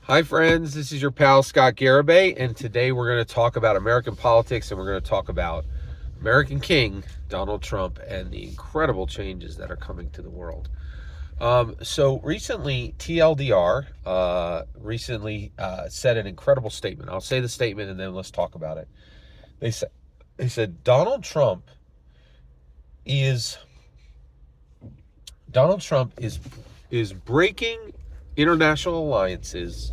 Hi, friends. This is your pal Scott Garibay, and today we're going to talk about American politics and we're going to talk about American King Donald Trump and the incredible changes that are coming to the world. So recently, TLDR said an incredible statement. I'll say the statement and then let's talk about it. They said Donald Trump is breaking international alliances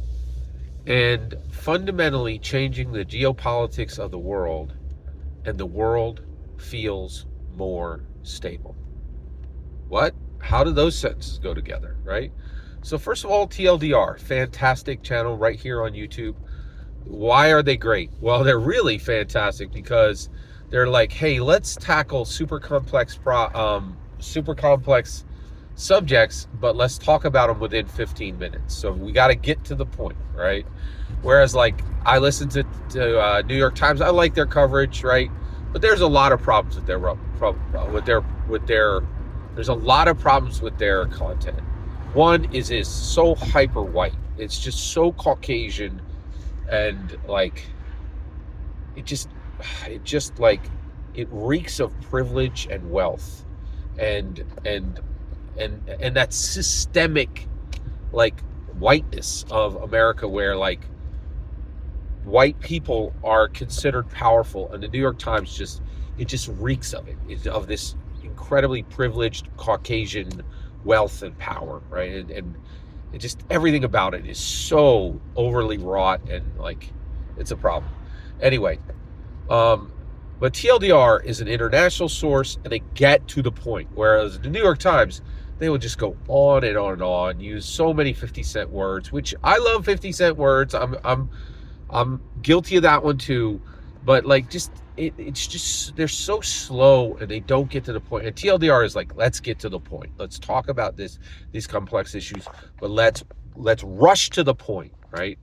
and fundamentally changing the geopolitics of the world, and the world feels more stable. What? How do those sentences go together, right? So first of all, TLDR, fantastic channel right here on YouTube. Why are they great? Well, they're really fantastic because they're like, hey, let's tackle super complex subjects, but let's talk about them within 15 minutes. So we got to get to the point, right? Whereas, like, I listen to New York Times, I like their coverage, right? But there's a lot of problems with there's a lot of problems with their content. One is so hyper white. It's just so Caucasian, and like it reeks of privilege and wealth, and that systemic like whiteness of America, where like white people are considered powerful, and the New York Times just reeks of it, of this incredibly privileged Caucasian wealth and power, right? And it just, everything about it is so overly wrought, and like it's a problem. Anyway, but TLDR is an international source and they get to the point, whereas the New York Times, they will just go on and on and on, use so many 50-cent words, which I love 50-cent words. I'm guilty of that one too, but like it's just they're so slow and they don't get to the point. And TLDR is like, let's get to the point. Let's talk about these complex issues, but let's rush to the point, right?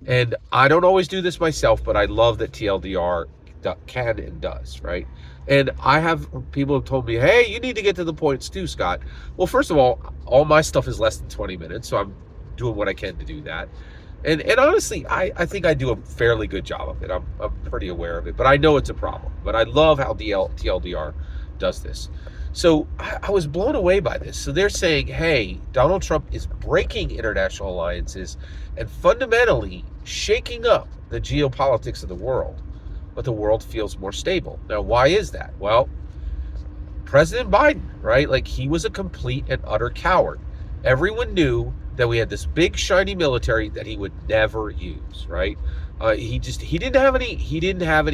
And I don't always do this myself, but I love that TLDR can and does, right? And I have people have told me, hey, you need to get to the points too, Scott. Well, first of all my stuff is less than 20 minutes, so I'm doing what I can to do that. And honestly, I think I do a fairly good job of it. I'm pretty aware of it, but I know it's a problem. But I love how TLDR does this. So I was blown away by this. So they're saying, hey, Donald Trump is breaking international alliances and fundamentally shaking up the geopolitics of the world, but the world feels more stable. Now, why is that? Well, President Biden, right? Like, he was a complete and utter coward. Everyone knew that we had this big shiny military that he would never use, right? He didn't have any chutzpah, he didn't have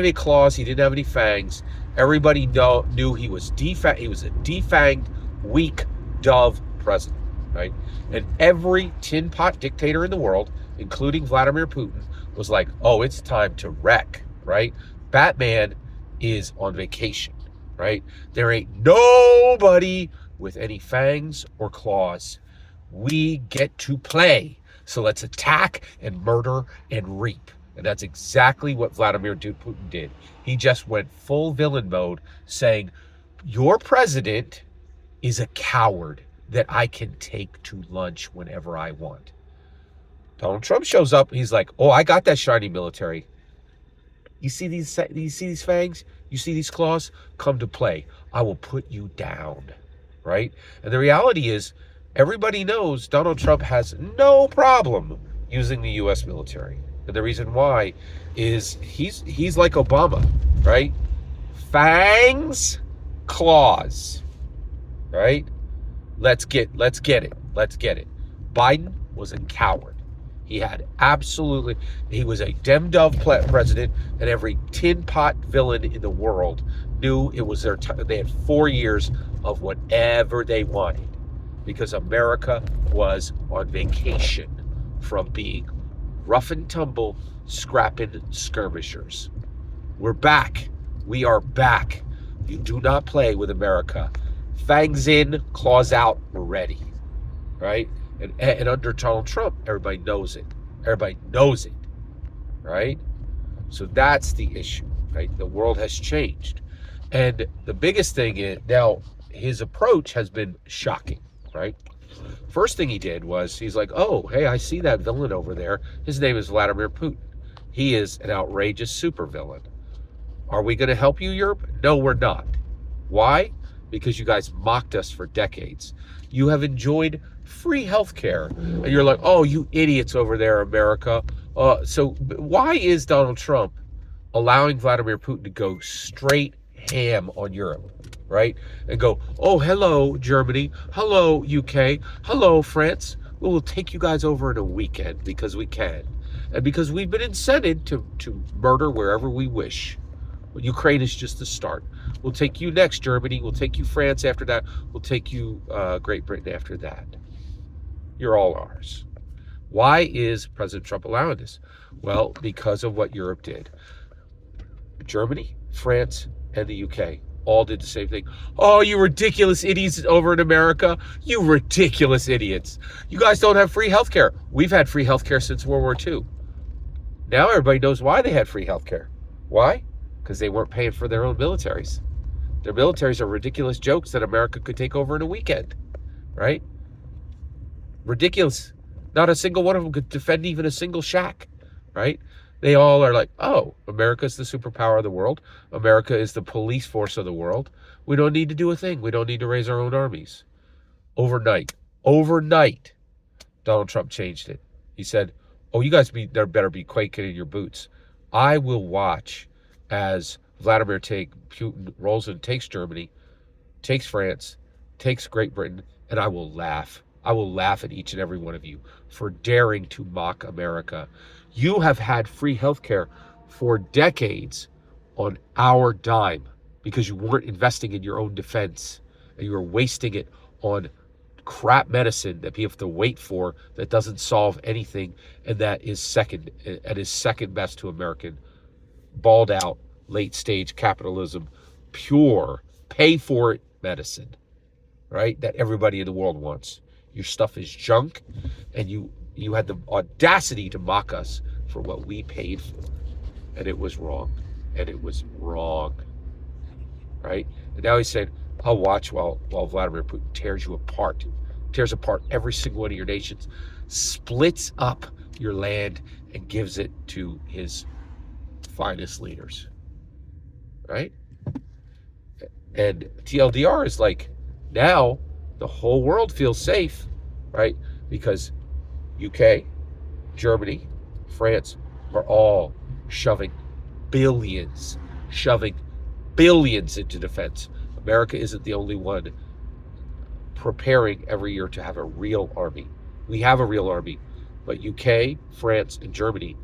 any claws, he didn't have any fangs. Everybody knew he was a defanged, weak dove president, right? And every tin pot dictator in the world, including Vladimir Putin, was like, oh, it's time to wreck, right? Batman is on vacation, right? There ain't nobody with any fangs or claws. We get to play. So let's attack and murder and reap. And that's exactly what Vladimir Putin did. He just went full villain mode, saying, your president is a coward that I can take to lunch whenever I want. Donald Trump shows up. He's like, oh, I got that shiny military. You see these fangs? You see these claws? Come to play. I will put you down, right? And the reality is, everybody knows Donald Trump has no problem using the U.S. military. And the reason why is he's like Obama, right? Fangs, claws, right? Let's get it. Biden was a coward. He was a dem-dove president, and every tin pot villain in the world knew it was their time. They had 4 years of whatever they wanted, because America was on vacation from being rough and tumble, scrapping skirmishers. We're back. We are back. You do not play with America. Fangs in, claws out, we're ready, right? And under Donald Trump, everybody knows it. Everybody knows it, right? So that's the issue, right? The world has changed. And the biggest thing is, now, his approach has been shocking, right? First thing he did was he's like, oh, hey, I see that villain over there. His name is Vladimir Putin. He is an outrageous supervillain. Are we going to help you, Europe? No, we're not. Why? Because you guys mocked us for decades. You have enjoyed free healthcare. And you're like, oh, you idiots over there, America. So why is Donald Trump allowing Vladimir Putin to go straight ham on Europe, right? And go, oh, hello, Germany. Hello, UK. Hello, France. We'll take you guys over in a weekend because we can. And because we've been incented to murder wherever we wish. Ukraine is just the start. We'll take you next, Germany. We'll take you, France, after that. We'll take you, Great Britain, after that. You're all ours. Why is President Trump allowing this? Well, because of what Europe did. Germany, France, and the UK all did the same thing. Oh, you ridiculous idiots over in America. You ridiculous idiots. You guys don't have free healthcare. We've had free healthcare since World War II. Now everybody knows why they had free healthcare. Why? Because they weren't paying for their own militaries. Their militaries are ridiculous jokes that America could take over in a weekend, right? Ridiculous. Not a single one of them could defend even a single shack, right? They all are like, oh, America's the superpower of the world. America is the police force of the world. We don't need to do a thing. We don't need to raise our own armies. Overnight, Donald Trump changed it. He said, oh, you guys better be quaking in your boots. I will watch as Putin rolls in, takes Germany, takes France, takes Great Britain, and I will laugh. I will laugh at each and every one of you for daring to mock America. You have had free healthcare for decades on our dime because you weren't investing in your own defense and you were wasting it on crap medicine that people have to wait for that doesn't solve anything and that is second best to American balled out late stage capitalism, pure pay for it medicine, right? That everybody in the world wants. Your stuff is junk, and you had the audacity to mock us for what we paid for, and it was wrong, right? And now he's saying, I'll watch while Vladimir Putin tears you apart, tears apart every single one of your nations, splits up your land, and gives it to his finest leaders, right? And TLDR is like, now the whole world feels safe, right? Because UK, Germany, France are all shoving billions into defense. America isn't the only one preparing every year to have a real army. We have a real army, but UK, France, and Germany,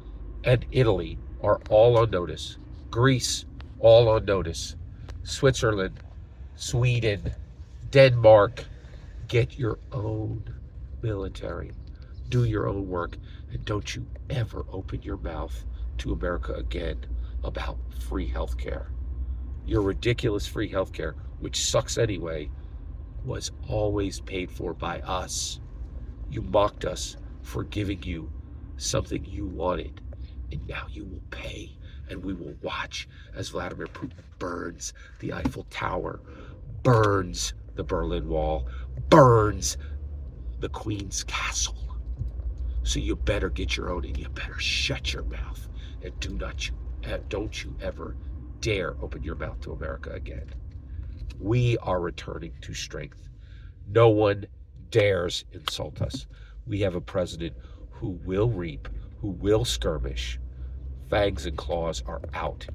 and Italy are all on notice. Greece, all on notice. Switzerland, Sweden, Denmark, get your own military. Do your own work. And don't you ever open your mouth to America again about free healthcare. Your ridiculous free healthcare, which sucks anyway, was always paid for by us. You mocked us for giving you something you wanted. And now you will pay. And we will watch as Vladimir Putin burns the Eiffel Tower, burns the Berlin Wall, burns the Queen's Castle. So you better get your own, and you better shut your mouth, and don't you ever dare open your mouth to America again. We are returning to strength. No one dares insult us. We have a president who will reap, who will skirmish. Fangs and claws are out.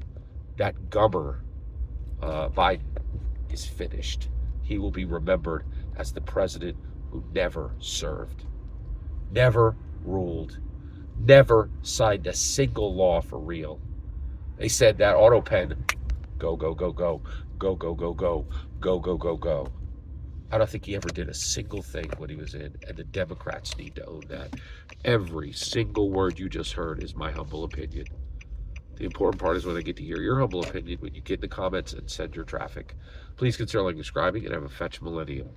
That gummer, Biden, is finished. He will be remembered as the president who never served, never ruled, never signed a single law for real. They said that auto pen, go, go, go, go, go, go, go, go, go, go, go, go. I don't think he ever did a single thing when he was in, and the Democrats need to own that. Every single word you just heard is my humble opinion. The important part is when I get to hear your humble opinion when you get in the comments and send your traffic. Please consider like, subscribing, and have a fetch millennium.